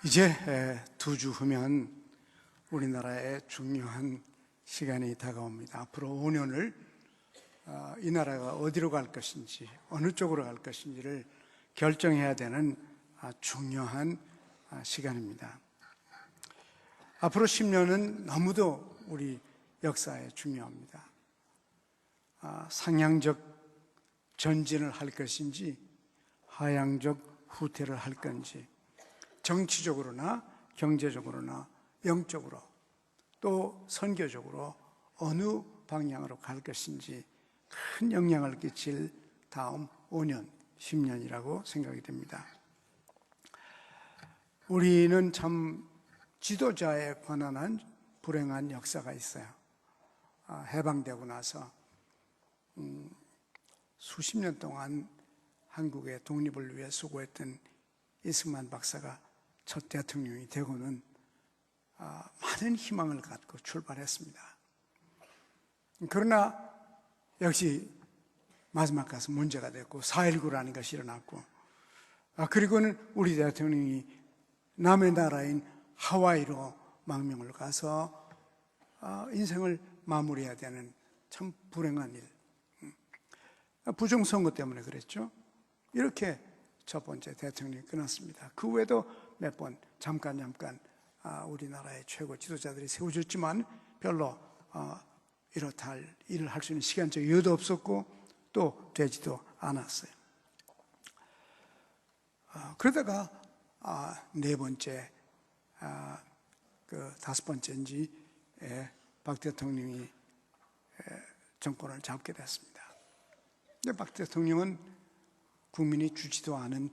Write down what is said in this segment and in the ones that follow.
이제 두 주 후면 우리나라의 중요한 시간이 다가옵니다. 앞으로 5년을 이 나라가 어디로 갈 것인지, 어느 쪽으로 갈 것인지를 결정해야 되는 중요한 시간입니다. 앞으로 10년은 너무도 우리 역사에 중요합니다. 상향적 전진을 할 것인지 하향적 후퇴를 할 건지, 정치적으로나 경제적으로나 영적으로 또 선교적으로 어느 방향으로 갈 것인지 큰 영향을 끼칠 다음 5년, 10년이라고 생각이 됩니다. 우리는 참 지도자에 관한 한 불행한 역사가 있어요. 해방되고 나서 수십 년 동안 한국의 독립을 위해 수고했던 이승만 박사가 첫 대통령이 되고는 많은 희망을 갖고 출발했습니다. 그러나 역시 마지막 가서 문제가 됐고 4.19라는 것이 일어났고, 그리고는 우리 대통령이 남의 나라인 하와이로 망명을 가서 인생을 마무리해야 되는 참 불행한 일, 부정선거 때문에 그랬죠. 이렇게 첫 번째 대통령이 끝났습니다. 그 외에도 몇 번 잠깐 우리나라의 최고 지도자들이 세워졌지만 별로 이렇다 할 일을 할 수 있는 시간적 여유도 없었고 또 되지도 않았어요. 그러다가 네 번째, 다섯 번째인지 박 대통령이 정권을 잡게 됐습니다. 근데 박 대통령은 국민이 주지도 않은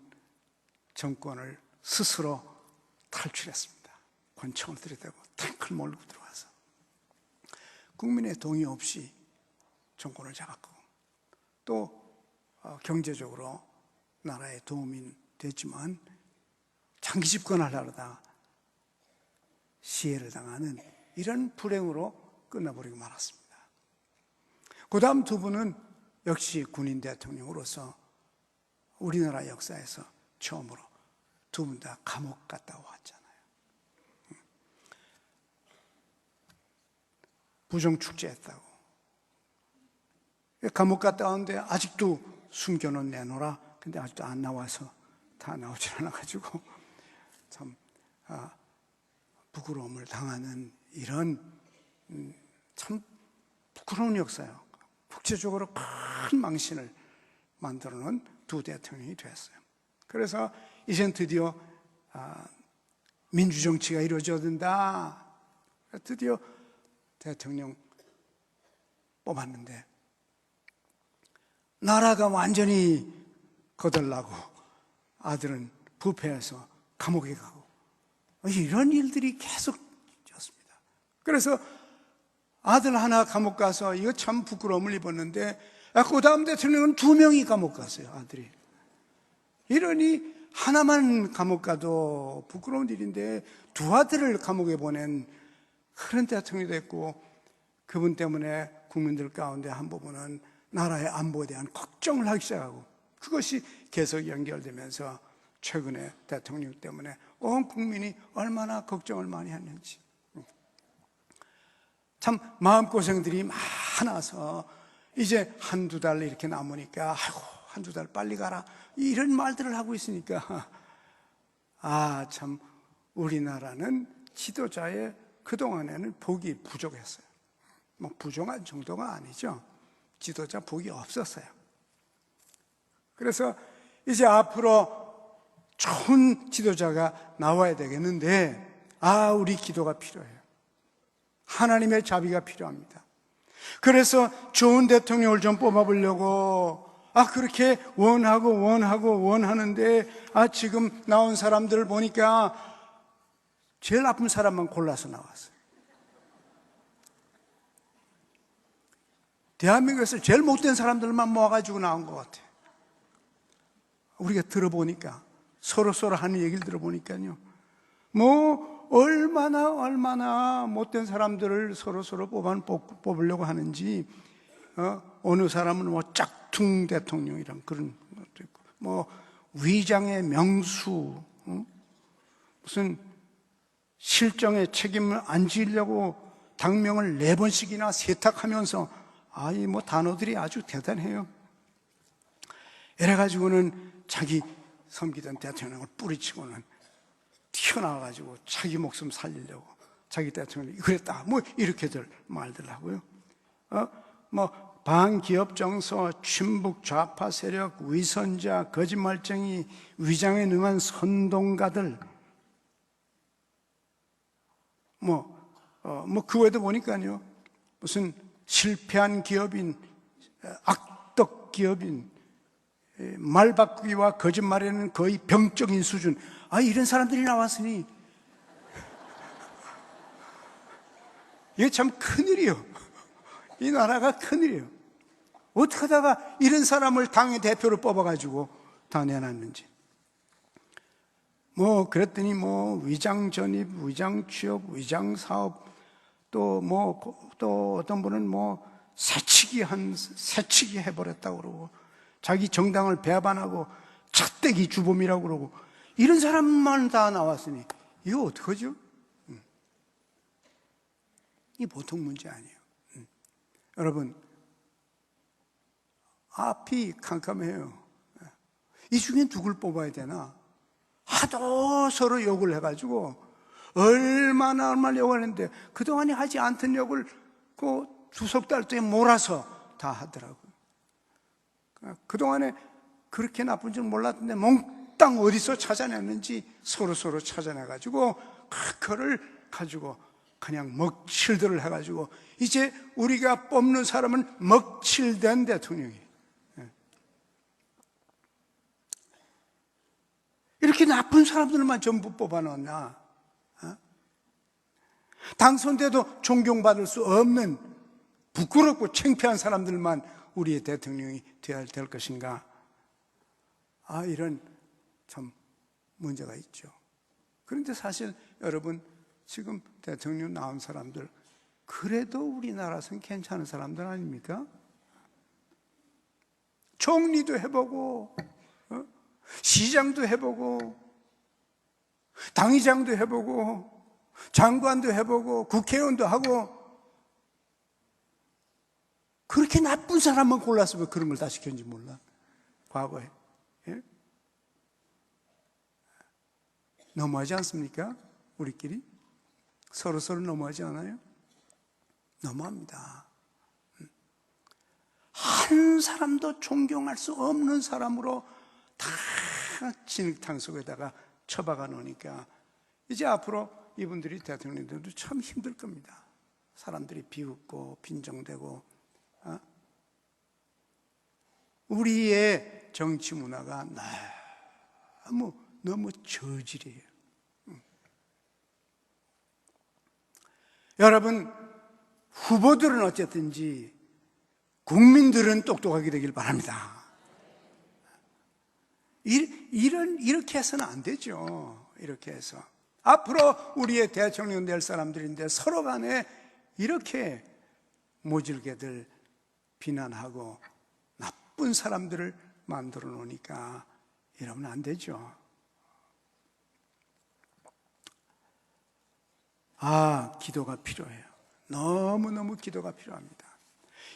정권을 스스로 탈출했습니다. 권총을 들이대고 탱크를 몰고 들어와서 국민의 동의 없이 정권을 잡았고, 또 경제적으로 나라에 도움이 됐지만 장기 집권하려다 시해를 당하는 이런 불행으로 끝나버리고 말았습니다. 그 다음 두 분은 역시 군인 대통령으로서 우리나라 역사에서 처음으로 두 분 다 감옥 갔다 왔잖아요. 부정축제했다고. 감옥 갔다 왔는데 아직도 숨겨놓은 내놓으라. 근데 아직도 안 나와서 다 나오질 않아가지고 참 부끄러움을 당하는 이런 참 부끄러운 역사예요. 국제적으로 큰 망신을 만들어 놓은 두 대통령이 됐어요. 그래서 이젠 드디어 민주정치가 이루어져야 된다. 드디어 대통령 뽑았는데 나라가 완전히 거덜나고 아들은 부패해서 감옥에 가고 이런 일들이 계속 있었습니다. 그래서 아들 하나 감옥 가서 이거 참 부끄러움을 입었는데 그 다음 대통령은 2명이 감옥 갔어요, 아들이. 이러니 하나만 감옥 가도 부끄러운 일인데 두 아들을 감옥에 보낸 그런 대통령이 됐고, 그분 때문에 국민들 가운데 한 부분은 나라의 안보에 대한 걱정을 하기 시작하고, 그것이 계속 연결되면서 최근에 대통령 때문에 온 국민이 얼마나 걱정을 많이 했는지, 참 마음고생들이 많아서 이제 한두 달 이렇게 남으니까 아이고 한두 달 빨리 가라 이런 말들을 하고 있으니까 참 우리나라는 지도자의 그동안에는 복이 부족했어요. 뭐 부족한 정도가 아니죠. 지도자 복이 없었어요. 그래서 이제 앞으로 좋은 지도자가 나와야 되겠는데 우리 기도가 필요해요. 하나님의 자비가 필요합니다. 그래서 좋은 대통령을 좀 뽑아보려고 그렇게 원하는데 지금 나온 사람들을 보니까 제일 나쁜 사람만 골라서 나왔어요. 대한민국에서 제일 못된 사람들만 모아가지고 나온 것 같아요. 우리가 들어보니까 서로 하는 얘기를 들어보니까요, 얼마나 못된 사람들을 서로 뽑으려고 하는지, 어느 사람은 짝퉁 대통령이란 그런 것도 있고, 위장의 명수, 무슨 실정에 책임을 안 지려고 당명을 4번씩이나 세탁하면서 단어들이 아주 대단해요. 이래가지고는 자기 섬기던 대통령을 뿌리치고는 튀어나와가지고 자기 목숨 살리려고 자기 대통령이 그랬다 이렇게들 말들 하고요. 반기업 정서, 친북 좌파 세력, 위선자, 거짓말쟁이, 위장에 능한 선동가들 그 외에도 보니까요, 무슨 실패한 기업인, 악덕 기업인, 말 바꾸기와 거짓말에는 거의 병적인 수준. 이런 사람들이 나왔으니 이게 참 큰일이요. 이 나라가 큰일이에요. 어떻게 하다가 이런 사람을 당의 대표로 뽑아가지고 다 내놨는지. 그랬더니 위장 전입, 위장 취업, 위장 사업, 또 어떤 분은 새치기 해버렸다고 그러고, 자기 정당을 배반하고 찻대기 주범이라고 그러고, 이런 사람만 다 나왔으니, 이거 어떡하죠? 이 보통 문제 아니에요. 여러분, 앞이 캄캄해요. 이 중에 누굴 뽑아야 되나? 하도 서로 욕을 해가지고 얼마나 욕을 했는데 그동안에 하지 않던 욕을 그 두석 달 동안 몰아서 다 하더라고요. 그동안에 그렇게 나쁜 줄 몰랐는데 몽땅 어디서 찾아냈는지 서로 찾아내가지고 그거를 가지고 그냥 먹칠들을 해가지고 이제 우리가 뽑는 사람은 먹칠된 대통령이에요. 이렇게 나쁜 사람들만 전부 뽑아놓나? 당선돼도 존경받을 수 없는 부끄럽고 창피한 사람들만 우리의 대통령이 되어야 될 것인가? 이런 참 문제가 있죠. 그런데 사실 여러분, 지금 대통령 나온 사람들 그래도 우리나라에서는 괜찮은 사람들 아닙니까? 총리도 해보고 시장도 해보고 당의장도 해보고 장관도 해보고 국회의원도 하고, 그렇게 나쁜 사람만 골라서 왜 그런 걸 다 시켰는지 몰라. 과거에 너무하지 않습니까? 우리끼리 서로 너무하지 않아요? 너무합니다. 한 사람도 존경할 수 없는 사람으로 다 진흙탕 속에다가 처박아 놓으니까 이제 앞으로 이분들이 대통령들도 참 힘들 겁니다. 사람들이 비웃고 빈정대고. 우리의 정치 문화가 너무 저질이에요. 여러분, 후보들은 어쨌든지 국민들은 똑똑하게 되길 바랍니다. 이렇게 해서는 안 되죠. 이렇게 해서 앞으로 우리의 대통령 될 사람들인데 서로 간에 이렇게 모질게들 비난하고 나쁜 사람들을 만들어 놓으니까 이러면 안 되죠. 기도가 필요해요. 너무너무 기도가 필요합니다.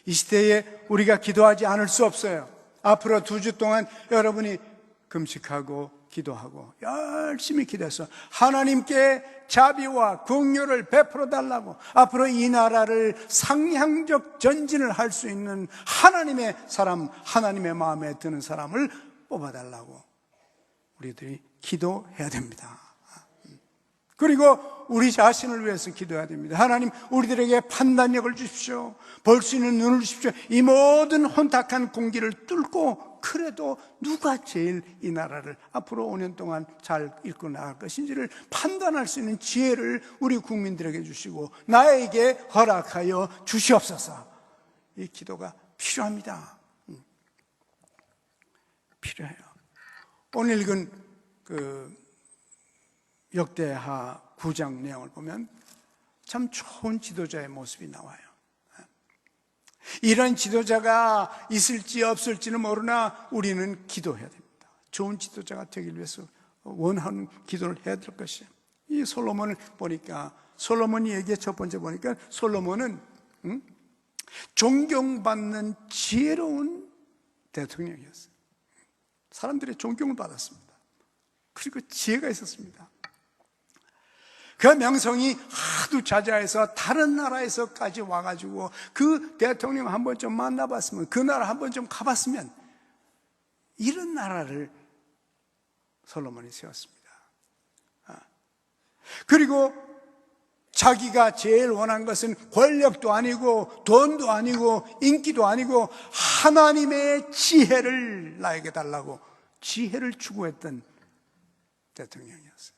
이 시대에 우리가 기도하지 않을 수 없어요. 앞으로 2주 동안 여러분이 금식하고 기도하고 열심히 기도해서 하나님께 자비와 긍휼을 베풀어 달라고, 앞으로 이 나라를 상향적 전진을 할 수 있는 하나님의 사람, 하나님의 마음에 드는 사람을 뽑아달라고 우리들이 기도해야 됩니다. 그리고 우리 자신을 위해서 기도해야 됩니다. 하나님, 우리들에게 판단력을 주십시오. 볼 수 있는 눈을 주십시오. 이 모든 혼탁한 공기를 뚫고 그래도 누가 제일 이 나라를 앞으로 5년 동안 잘 이끌어 나갈 것인지를 판단할 수 있는 지혜를 우리 국민들에게 주시고 나에게 허락하여 주시옵소서. 이 기도가 필요합니다. 필요해요. 오늘 읽은 역대하 9장 내용을 보면 참 좋은 지도자의 모습이 나와요. 이런 지도자가 있을지 없을지는 모르나 우리는 기도해야 됩니다. 좋은 지도자가 되기 위해서 원하는 기도를 해야 될 것이에요. 이 솔로몬을 보니까, 솔로몬이 얘기해 첫 번째 보니까 솔로몬은 존경받는 지혜로운 대통령이었어요. 사람들의 존경을 받았습니다. 그리고 지혜가 있었습니다. 그 명성이 하도 자자해서 다른 나라에서까지 와가지고 그 대통령 한 번쯤 만나봤으면, 그 나라 한 번쯤 가봤으면, 이런 나라를 솔로몬이 세웠습니다. 그리고 자기가 제일 원한 것은 권력도 아니고 돈도 아니고 인기도 아니고 하나님의 지혜를 나에게 달라고 지혜를 추구했던 대통령이었어요.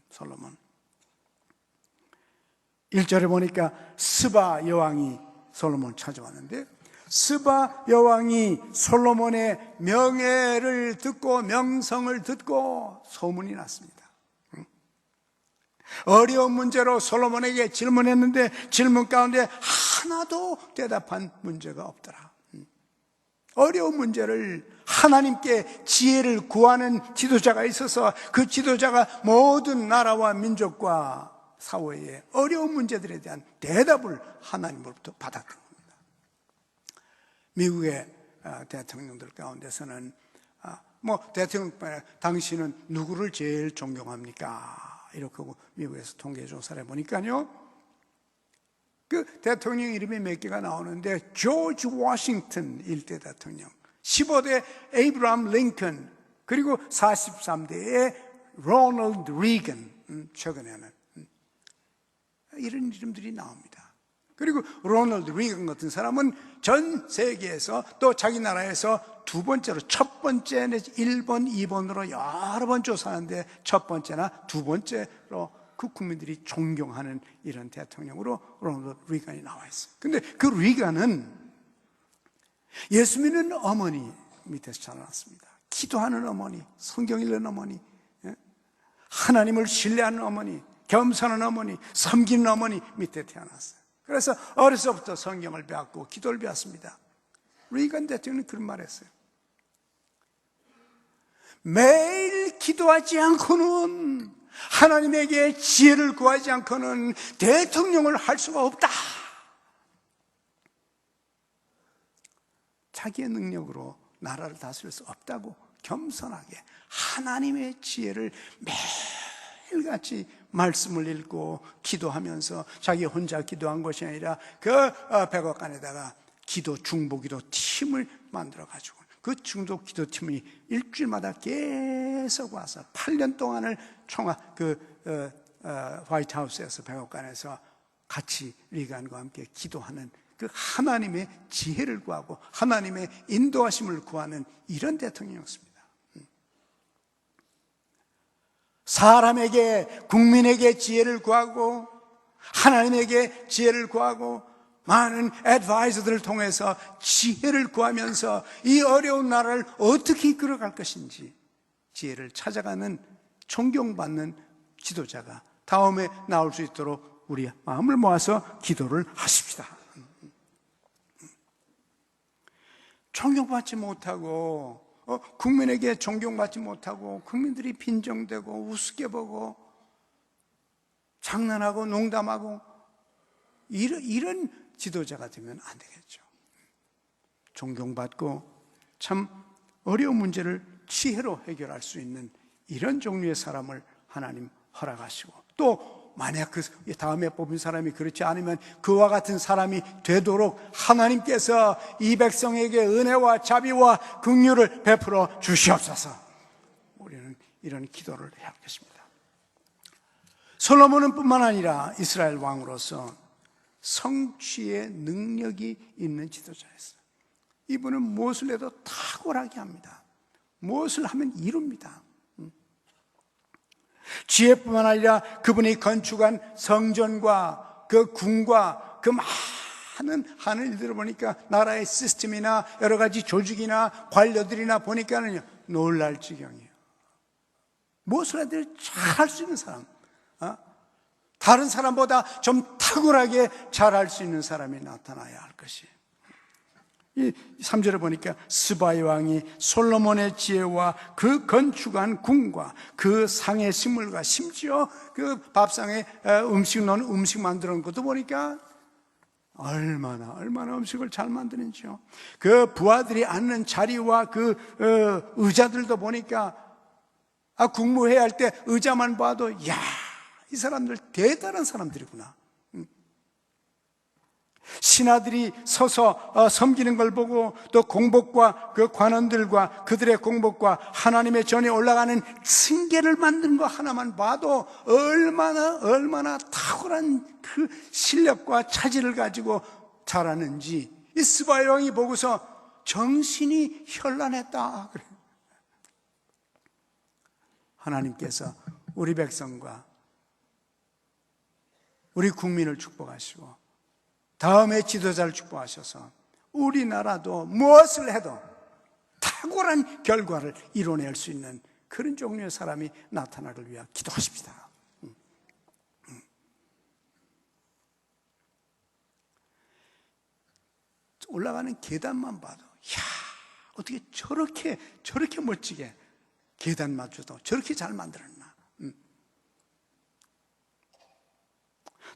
솔로몬. 1절에 보니까 스바 여왕이 솔로몬 찾아왔는데, 스바 여왕이 솔로몬의 명예를 듣고 명성을 듣고 소문이 났습니다. 어려운 문제로 솔로몬에게 질문했는데 질문 가운데 하나도 대답한 문제가 없더라. 어려운 문제를 하나님께 지혜를 구하는 지도자가 있어서 그 지도자가 모든 나라와 민족과 사회의 어려운 문제들에 대한 대답을 하나님으로부터 받았던 겁니다. 미국의 대통령들 가운데서는 대통령, 당신은 누구를 제일 존경합니까? 이렇게 하고 미국에서 통계 조사를 해보니까요, 그 대통령 이름이 몇 개가 나오는데, 조지 워싱턴 1대 대통령, 15대 에이브라함 링컨, 그리고 43대의 로널드 리건, 최근에는 이런 이름들이 나옵니다. 그리고 로널드 리건 같은 사람은 전 세계에서 또 자기 나라에서 두 번째로, 첫 번째 내지 1번, 2번으로 여러 번 조사하는데 첫 번째나 두 번째로 그 국민들이 존경하는 이런 대통령으로 로널드 리건이 나와 있어요. 근데 그 리건은 예수 믿는 어머니 밑에서 자라났습니다. 기도하는 어머니, 성경 읽는 어머니, 하나님을 신뢰하는 어머니, 겸손한 어머니, 섬기는 어머니 밑에 태어났어요. 그래서 어려서부터 성경을 배웠고 기도를 배웠습니다. 리건 대통령은 그런 말 했어요. 매일 기도하지 않고는, 하나님에게 지혜를 구하지 않고는 대통령을 할 수가 없다. 자기의 능력으로 나라를 다스릴 수 없다고 겸손하게 하나님의 지혜를 매일같이 말씀을 읽고 기도하면서, 자기 혼자 기도한 것이 아니라 그 백악관에다가 기도 중보기도 팀을 만들어가지고 그 중도 기도팀이 일주일마다 계속 와서 8년 동안을 화이트하우스에서, 백악관에서 같이 리건과 함께 기도하는, 그 하나님의 지혜를 구하고 하나님의 인도하심을 구하는 이런 대통령이었습니다. 사람에게, 국민에게 지혜를 구하고 하나님에게 지혜를 구하고 많은 애드바이저들을 통해서 지혜를 구하면서 이 어려운 나라를 어떻게 이끌어갈 것인지 지혜를 찾아가는, 존경받는 지도자가 다음에 나올 수 있도록 우리 마음을 모아서 기도를 하십시다. 존경받지 못하고 국민에게 존경받지 못하고 국민들이 빈정대고 우습게 보고 장난하고 농담하고 이런 지도자가 되면 안 되겠죠. 존경받고 참 어려운 문제를 지혜로 해결할 수 있는 이런 종류의 사람을 하나님 허락하시고, 또 만약 그 다음에 뽑은 사람이 그렇지 않으면 그와 같은 사람이 되도록 하나님께서 이 백성에게 은혜와 자비와 긍휼을 베풀어 주시옵소서. 우리는 이런 기도를 해야 하겠습니다. 솔로몬은 뿐만 아니라 이스라엘 왕으로서 성취의 능력이 있는 지도자였어요. 이분은 무엇을 해도 탁월하게 합니다. 무엇을 하면 이룹니다. 지혜뿐만 아니라 그분이 건축한 성전과 그 궁과 그 많은 하는 일들을 보니까 나라의 시스템이나 여러 가지 조직이나 관료들이나 보니까는 놀랄 지경이에요. 무엇을 해도 잘할 수 있는 사람, 다른 사람보다 좀 탁월하게 잘할 수 있는 사람이 나타나야 할 것이, 이 3절에 보니까 스바의 왕이 솔로몬의 지혜와 그 건축한 궁과 그 상의 식물과 심지어 그 밥상에 음식 넣은 음식 만들어 놓은 것도 보니까 얼마나 음식을 잘 만드는지요. 그 부하들이 앉는 자리와 그 의자들도 보니까 국무회의 할 때 의자만 봐도 야, 이 사람들 대단한 사람들이구나. 신하들이 서서 섬기는 걸 보고 또 공복과 그 관원들과 그들의 공복과 하나님의 전에 올라가는 승계를 만드는 거 하나만 봐도 얼마나 탁월한 그 실력과 차지를 가지고 잘하는지 이 스바의 왕이 보고서 정신이 현란했다 그래요. 하나님께서 우리 백성과 우리 국민을 축복하시고 다음에 지도자를 축복하셔서 우리나라도 무엇을 해도 탁월한 결과를 이뤄낼 수 있는 그런 종류의 사람이 나타나길 위해 기도하십시다. 올라가는 계단만 봐도 야, 어떻게 저렇게 멋지게 계단마저도 저렇게 잘 만들었나.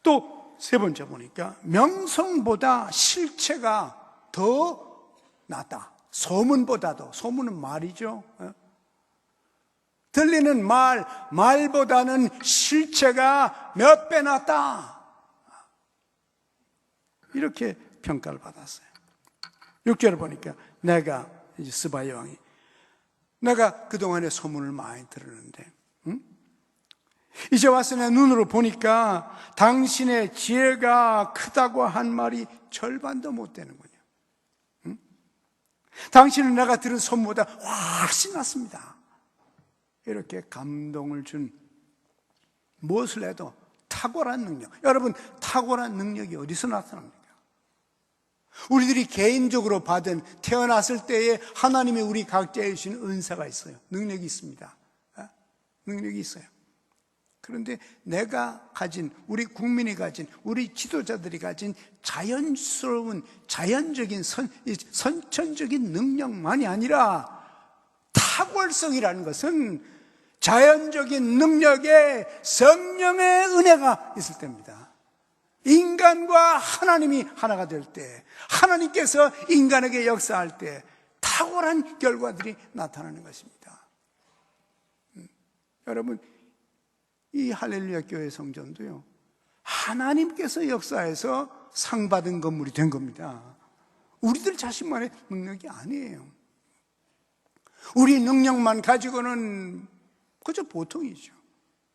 또 세 번째 보니까 명성보다 실체가 더 낫다. 소문보다도, 소문은 말이죠. 들리는 말보다는 실체가 몇 배 낫다. 이렇게 평가를 받았어요. 6절을 보니까 내가, 이제 스바의 왕이, 내가 그동안에 소문을 많이 들었는데, 이제 와서 내 눈으로 보니까 당신의 지혜가 크다고 한 말이 절반도 못 되는군요. 당신은 내가 들은 소문보다 훨씬 낫습니다. 이렇게 감동을 준 무엇을 해도 탁월한 능력. 여러분, 탁월한 능력이 어디서 나타납니까? 우리들이 개인적으로 받은 태어났을 때에 하나님이 우리 각자에 주신 은사가 있어요. 능력이 있습니다. 능력이 있어요. 그런데 내가 가진, 우리 국민이 가진, 우리 지도자들이 가진 자연스러운, 자연적인 선천적인 능력만이 아니라 탁월성이라는 것은 자연적인 능력에 성령의 은혜가 있을 때입니다. 인간과 하나님이 하나가 될 때, 하나님께서 인간에게 역사할 때 탁월한 결과들이 나타나는 것입니다. 여러분, 이 할렐루야 교회 성전도요, 하나님께서 역사해서 상 받은 건물이 된 겁니다. 우리들 자신만의 능력이 아니에요. 우리 능력만 가지고는 그저 보통이죠.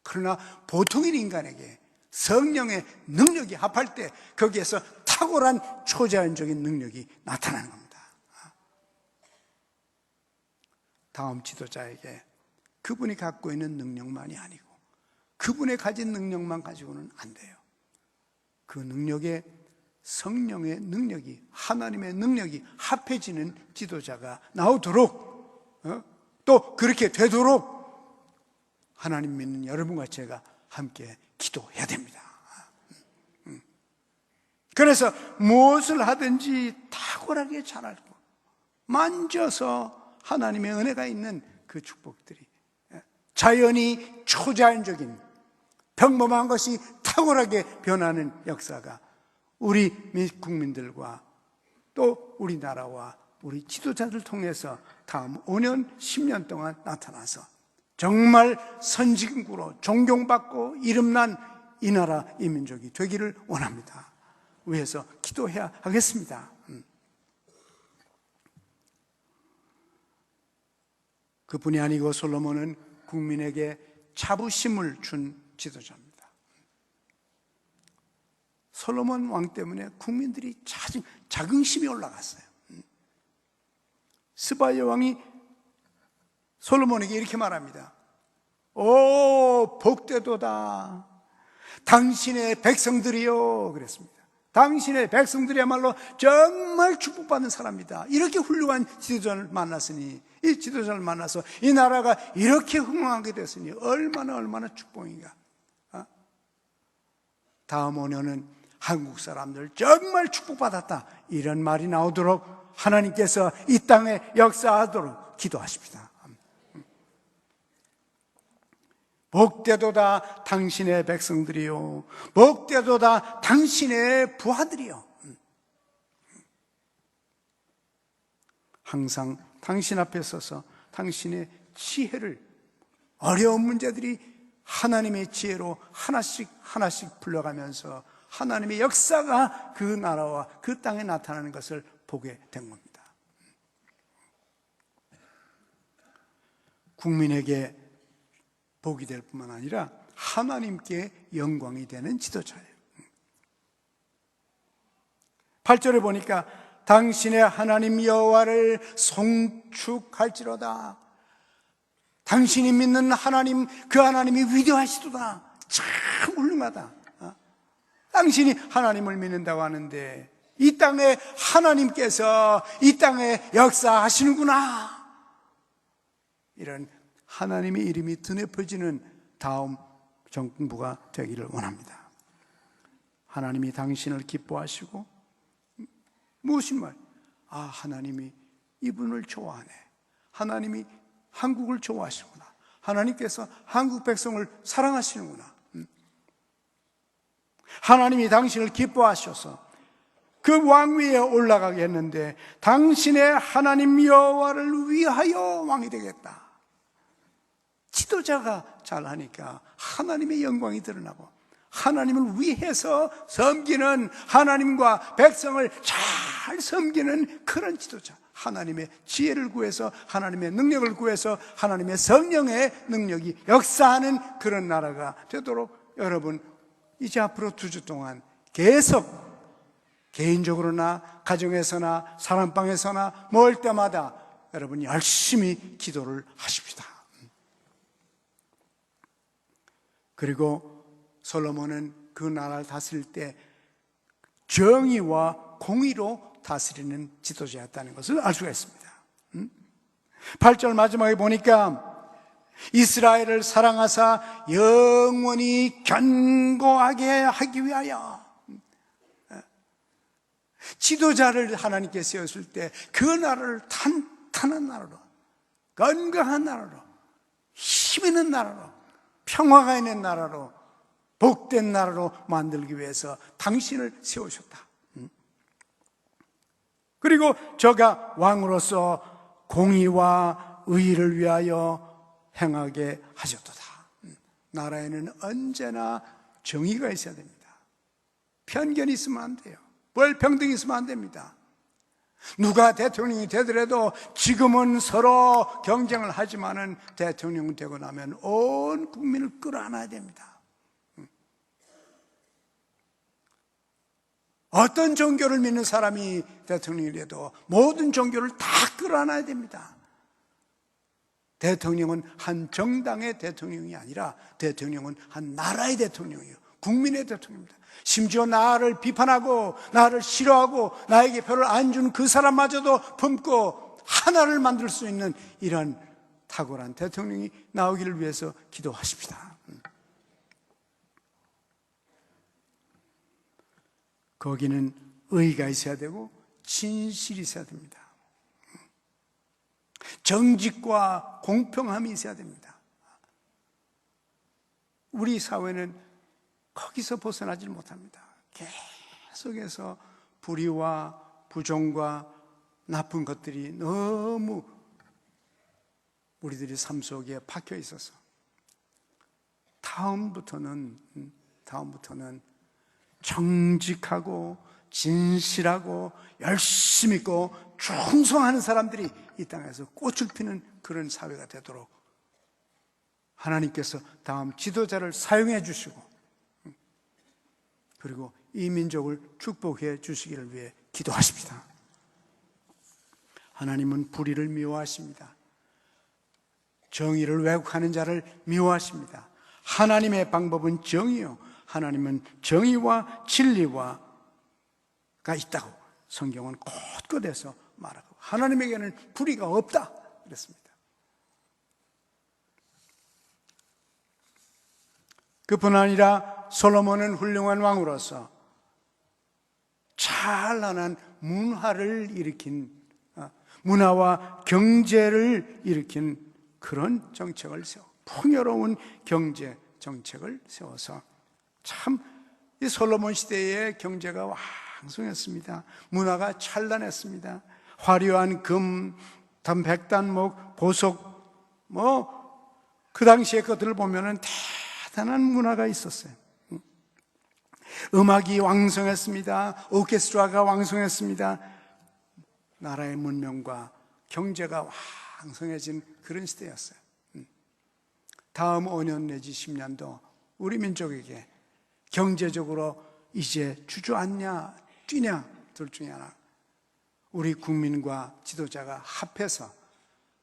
그러나 보통인 인간에게 성령의 능력이 합할 때 거기에서 탁월한 초자연적인 능력이 나타나는 겁니다. 다음 지도자에게 그분이 갖고 있는 능력만이 아니고 그분의 가진 능력만 가지고는 안 돼요. 그 능력에 성령의 능력이, 하나님의 능력이 합해지는 지도자가 나오도록, 또 그렇게 되도록 하나님 믿는 여러분과 제가 함께 기도해야 됩니다. 그래서 무엇을 하든지 탁월하게 잘 알고 만져서 하나님의 은혜가 있는 그 축복들이 자연이 초자연적인 평범한 것이 탁월하게 변하는 역사가 우리 국민들과 또 우리나라와 우리 지도자들 통해서 다음 5년, 10년 동안 나타나서 정말 선진국으로 존경받고 이름난 이 나라 이 민족이 되기를 원합니다. 위해서 기도해야 하겠습니다. 그뿐이 아니고 솔로몬은 국민에게 자부심을 준 지도자입니다. 솔로몬 왕 때문에 국민들이 자긍심이 올라갔어요. 스바의 왕이 솔로몬에게 이렇게 말합니다. 오, 복되도다. 당신의 백성들이요. 그랬습니다. 당신의 백성들이야말로 정말 축복받는 사람이다. 이렇게 훌륭한 지도자를 만났으니, 이 지도자를 만나서 이 나라가 이렇게 흥왕하게 됐으니 얼마나 축복인가. 다음 5년은 한국 사람들 정말 축복받았다, 이런 말이 나오도록 하나님께서 이 땅에 역사하도록 기도하십니다. 복되도다 당신의 백성들이요, 복되도다 당신의 부하들이요. 항상 당신 앞에 서서 당신의 지혜를, 어려운 문제들이 하나님의 지혜로 하나씩 하나씩 풀려가면서 하나님의 역사가 그 나라와 그 땅에 나타나는 것을 보게 된 겁니다. 국민에게 복이 될 뿐만 아니라 하나님께 영광이 되는 지도자예요. 8절에 보니까 당신의 하나님 여호와를 송축할지로다. 당신이 믿는 하나님, 그 하나님이 위대하시도다. 참 훌륭하다. 당신이 하나님을 믿는다고 하는데 이 땅에 하나님께서 이 땅에 역사하시는구나. 이런 하나님의 이름이 드높여지는 다음 정부가 되기를 원합니다. 하나님이 당신을 기뻐하시고, 무슨 말? 하나님이 이분을 좋아하네. 하나님이 한국을 좋아하시는구나. 하나님께서 한국 백성을 사랑하시는구나. 하나님이 당신을 기뻐하셔서 그 왕위에 올라가게 했는데 당신의 하나님 여호와를 위하여 왕이 되겠다. 지도자가 잘하니까 하나님의 영광이 드러나고 하나님을 위해서 섬기는, 하나님과 백성을 잘 섬기는 그런 지도자, 하나님의 지혜를 구해서, 하나님의 능력을 구해서 하나님의 성령의 능력이 역사하는 그런 나라가 되도록 여러분 이제 앞으로 2주 동안 계속 개인적으로나 가정에서나 사랑방에서나 모일 때마다 여러분 열심히 기도를 하십시다. 그리고 솔로몬은 그 나라를 다스릴 때 정의와 공의로 다스리는 지도자였다는 것을 알 수가 있습니다. 8절 마지막에 보니까 이스라엘을 사랑하사 영원히 견고하게 하기 위하여, 지도자를 하나님께 세웠을 때 그 나라를 탄탄한 나라로, 건강한 나라로, 힘 있는 나라로, 평화가 있는 나라로, 복된 나라로 만들기 위해서 당신을 세우셨다. 그리고 저가 왕으로서 공의와 의를 위하여 행하게 하셨도다. 나라에는 언제나 정의가 있어야 됩니다. 편견이 있으면 안 돼요. 불평등이 있으면 안 됩니다. 누가 대통령이 되더라도 지금은 서로 경쟁을 하지만은 대통령 되고 나면 온 국민을 끌어안아야 됩니다. 어떤 종교를 믿는 사람이 대통령이 돼도 모든 종교를 다 끌어안아야 됩니다. 대통령은 한 정당의 대통령이 아니라 대통령은 한 나라의 대통령이에요. 국민의 대통령입니다. 심지어 나를 비판하고 나를 싫어하고 나에게 표를 안 준 그 사람마저도 품고 하나를 만들 수 있는 이런 탁월한 대통령이 나오기를 위해서 기도하십시다. 거기는 의가 있어야 되고 진실이 있어야 됩니다. 정직과 공평함이 있어야 됩니다. 우리 사회는 거기서 벗어나질 못합니다. 계속해서 불의와 부정과 나쁜 것들이 너무 우리들의 삶 속에 박혀 있어서 다음부터는 정직하고 진실하고 열심히 있고 충성하는 사람들이 이 땅에서 꽃을 피는 그런 사회가 되도록 하나님께서 다음 지도자를 사용해 주시고 그리고 이 민족을 축복해 주시기를 위해 기도하십시다. 하나님은 불의를 미워하십니다. 정의를 왜곡하는 자를 미워하십니다. 하나님의 방법은 정의요, 하나님은 정의와 진리가 있다고 성경은 곳곳에서 말하고 하나님에게는 불의가 없다 그랬습니다. 그뿐 아니라 솔로몬은 훌륭한 왕으로서 찬란한 문화를 일으킨 문화와 경제를 일으킨 그런 정책을 풍요로운 경제 정책을 세워서 참 이 솔로몬 시대의 경제가 왕성했습니다. 문화가 찬란했습니다. 화려한 금, 백단목, 보석, 그 당시의 것들을 보면은 대단한 문화가 있었어요. 음악이 왕성했습니다. 오케스트라가 왕성했습니다. 나라의 문명과 경제가 왕성해진 그런 시대였어요. 다음 5년 내지 10년도 우리 민족에게 경제적으로 이제 주저앉냐 뛰냐 둘 중에 하나, 우리 국민과 지도자가 합해서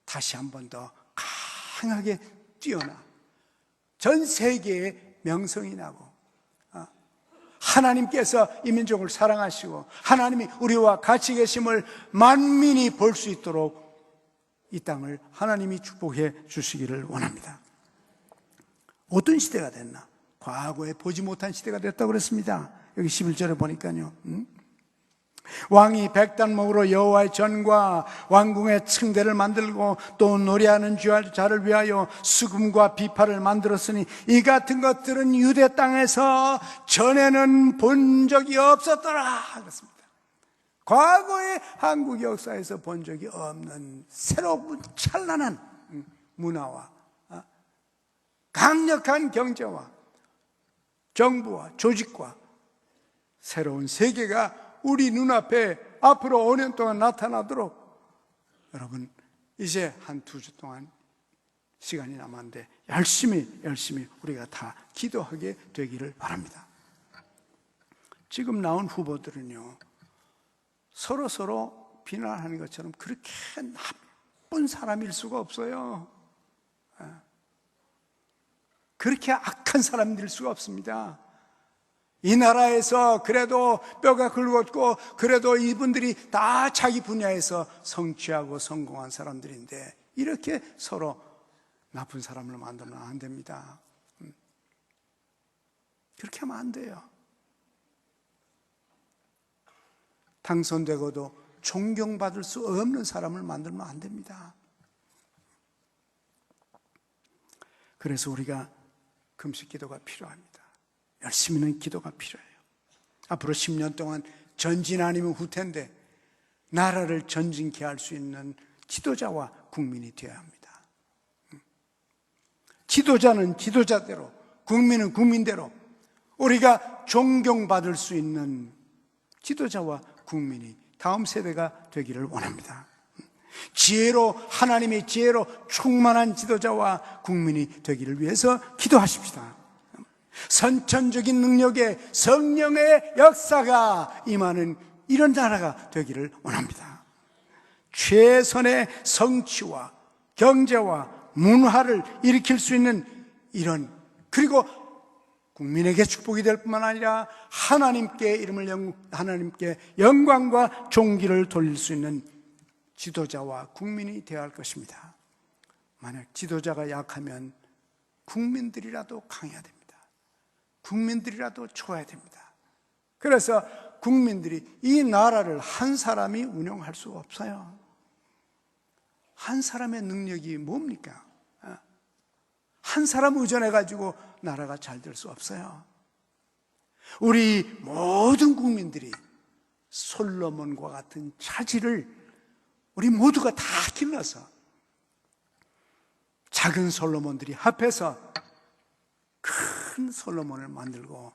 다시 한 번 더 강하게 뛰어나 전 세계에 명성이 나고, 하나님께서 이 민족을 사랑하시고 하나님이 우리와 같이 계심을 만민이 볼 수 있도록 이 땅을 하나님이 축복해 주시기를 원합니다. 어떤 시대가 됐나? 과거에 보지 못한 시대가 됐다고 그랬습니다. 여기 11절에 보니까요. 왕이 백단목으로 여호와의 전과 왕궁의 층대를 만들고 또 노래하는 자를 위하여 수금과 비파를 만들었으니 이 같은 것들은 유대 땅에서 전에는 본 적이 없었더라 그렇습니다. 과거의 한국 역사에서 본 적이 없는 새로운 찬란한 문화와 강력한 경제와 정부와 조직과 새로운 세계가 우리 눈앞에 앞으로 5년 동안 나타나도록, 여러분 이제 한 2주 동안 시간이 남았는데 열심히 우리가 다 기도하게 되기를 바랍니다. 지금 나온 후보들은요, 서로 비난하는 것처럼 그렇게 나쁜 사람일 수가 없어요. 그렇게 악한 사람들일 수가 없습니다. 이 나라에서 그래도 뼈가 굵었고 그래도 이분들이 다 자기 분야에서 성취하고 성공한 사람들인데 이렇게 서로 나쁜 사람을 만들면 안 됩니다. 그렇게 하면 안 돼요. 당선되고도 존경받을 수 없는 사람을 만들면 안 됩니다. 그래서 우리가 금식 기도가 필요합니다. 열심히는 기도가 필요해요. 앞으로 10년 동안 전진 아니면 후퇴인데 나라를 전진케 할 수 있는 지도자와 국민이 되어야 합니다. 지도자는 지도자대로, 국민은 국민대로 우리가 존경받을 수 있는 지도자와 국민이 다음 세대가 되기를 원합니다. 지혜로, 하나님의 지혜로 충만한 지도자와 국민이 되기를 위해서 기도하십시다. 선천적인 능력의 성령의 역사가 임하는 이런 나라가 되기를 원합니다. 최선의 성취와 경제와 문화를 일으킬 수 있는 이런, 그리고 국민에게 축복이 될 뿐만 아니라 하나님께 영광과 존귀를 돌릴 수 있는 지도자와 국민이 되어야 할 것입니다. 만약 지도자가 약하면 국민들이라도 강해야 됩니다. 국민들이라도 좋아야 됩니다. 그래서 국민들이 이 나라를 한 사람이 운영할 수가 없어요. 한 사람의 능력이 뭡니까? 한 사람 의존해가지고 나라가 잘 될 수 없어요. 우리 모든 국민들이 솔로몬과 같은 차지를 우리 모두가 다 길러서 작은 솔로몬들이 합해서 큰 솔로몬을 만들고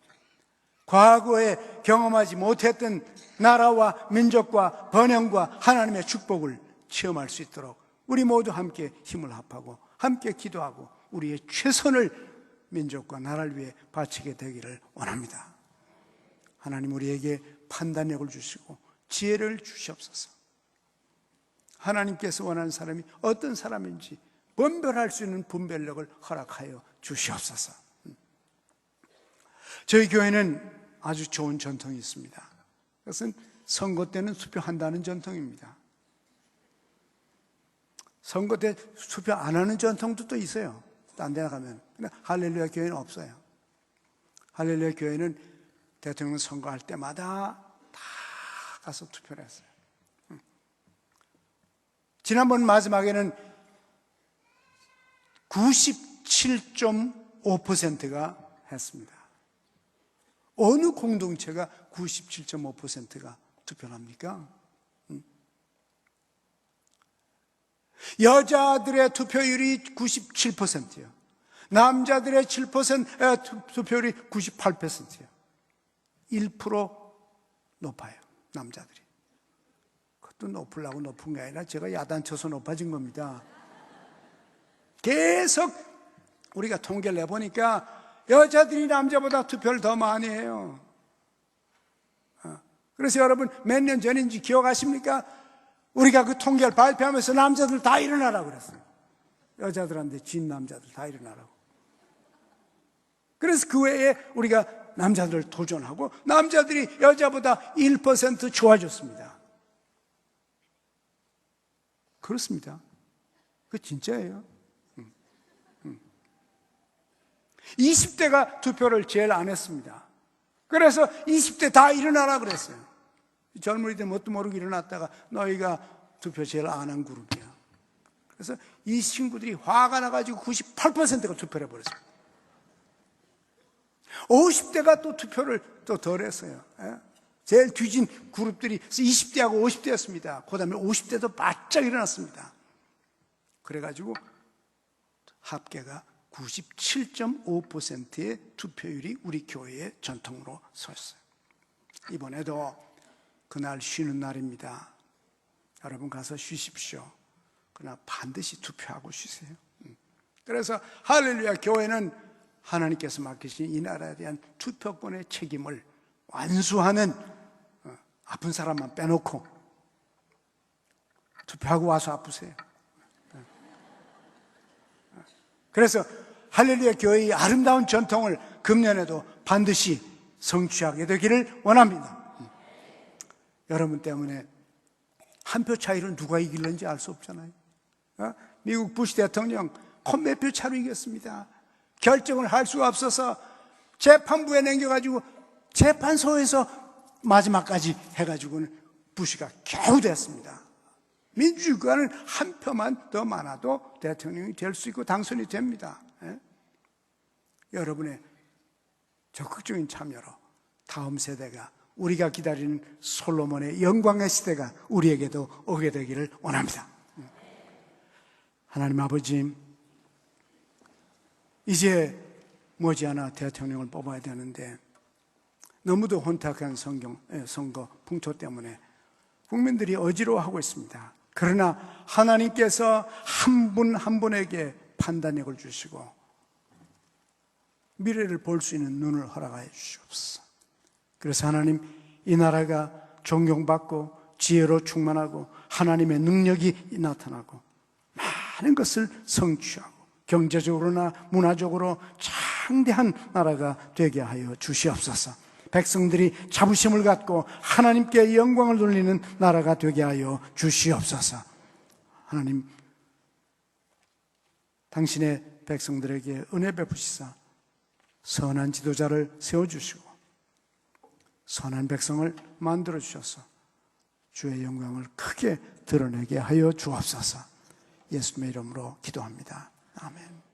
과거에 경험하지 못했던 나라와 민족과 번영과 하나님의 축복을 체험할 수 있도록 우리 모두 함께 힘을 합하고 함께 기도하고 우리의 최선을 민족과 나라를 위해 바치게 되기를 원합니다. 하나님 우리에게 판단력을 주시고 지혜를 주시옵소서. 하나님께서 원하는 사람이 어떤 사람인지 분별할 수 있는 분별력을 허락하여 주시옵소서. 저희 교회는 아주 좋은 전통이 있습니다. 그것은 선거 때는 투표한다는 전통입니다. 선거 때 투표 안 하는 전통도 또 있어요. 딴 데 나가면. 근데 할렐루야 교회는 없어요. 할렐루야 교회는 대통령 선거할 때마다 다 가서 투표를 했어요. 지난번 마지막에는 97.5%가 했습니다. 어느 공동체가 97.5%가 투표를 합니까? 여자들의 투표율이 97%예요. 남자들의 7% 투표율이 98%예요. 1% 높아요, 남자들이. 그것도 높으려고 높은 게 아니라 제가 야단쳐서 높아진 겁니다. 계속 우리가 통계를 내보니까 여자들이 남자보다 투표를 더 많이 해요. 그래서 여러분, 몇 년 전인지 기억하십니까? 우리가 그 통계를 발표하면서 남자들 다 일어나라고 그랬어요. 여자들한테 진 남자들 다 일어나라고. 그래서 그 외에 우리가 남자들을 도전하고 남자들이 여자보다 1% 좋아졌습니다. 그렇습니다. 그거 진짜예요. 20대가 투표를 제일 안 했습니다. 그래서 20대 다 일어나라 그랬어요. 젊은이들 뭣도 모르고 일어났다가 너희가 투표 제일 안 한 그룹이야. 그래서 이 친구들이 화가 나가지고 98%가 투표를 해버렸어요. 50대가 또 투표를 또 덜 했어요. 제일 뒤진 그룹들이 20대하고 50대였습니다. 그 다음에 50대도 바짝 일어났습니다. 그래가지고 합계가 97.5%의 투표율이 우리 교회의 전통으로 섰어요. 이번에도 그날 쉬는 날입니다. 여러분 가서 쉬십시오. 그러나 반드시 투표하고 쉬세요. 그래서 할렐루야, 교회는 하나님께서 맡기신 이 나라에 대한 투표권의 책임을 완수하는, 아픈 사람만 빼놓고 투표하고 와서 아프세요. 그래서 할렐루야 교회의 아름다운 전통을 금년에도 반드시 성취하게 되기를 원합니다. 여러분 때문에 한 표 차이로 누가 이길는지 알 수 없잖아요. 미국 부시 대통령 몇 표 차로 이겼습니다. 결정을 할 수가 없어서 재판부에 남겨가지고 재판소에서 마지막까지 해가지고는 부시가 겨우 됐습니다. 민주주의가는 한 표만 더 많아도 대통령이 될 수 있고 당선이 됩니다. 여러분의 적극적인 참여로 다음 세대가, 우리가 기다리는 솔로몬의 영광의 시대가 우리에게도 오게 되기를 원합니다. 하나님 아버지, 이제 머지않아 대통령을 뽑아야 되는데 너무도 혼탁한 선거 풍토 때문에 국민들이 어지러워하고 있습니다. 그러나 하나님께서 한 분 한 분에게 판단력을 주시고 미래를 볼 수 있는 눈을 허락하여 주시옵소서. 그래서 하나님, 이 나라가 존경받고 지혜로 충만하고 하나님의 능력이 나타나고 많은 것을 성취하고 경제적으로나 문화적으로 창대한 나라가 되게 하여 주시옵소서. 백성들이 자부심을 갖고 하나님께 영광을 돌리는 나라가 되게 하여 주시옵소서. 하나님, 당신의 백성들에게 은혜 베푸시사 선한 지도자를 세워주시고 선한 백성을 만들어주셔서 주의 영광을 크게 드러내게 하여 주옵소서. 예수님의 이름으로 기도합니다. 아멘.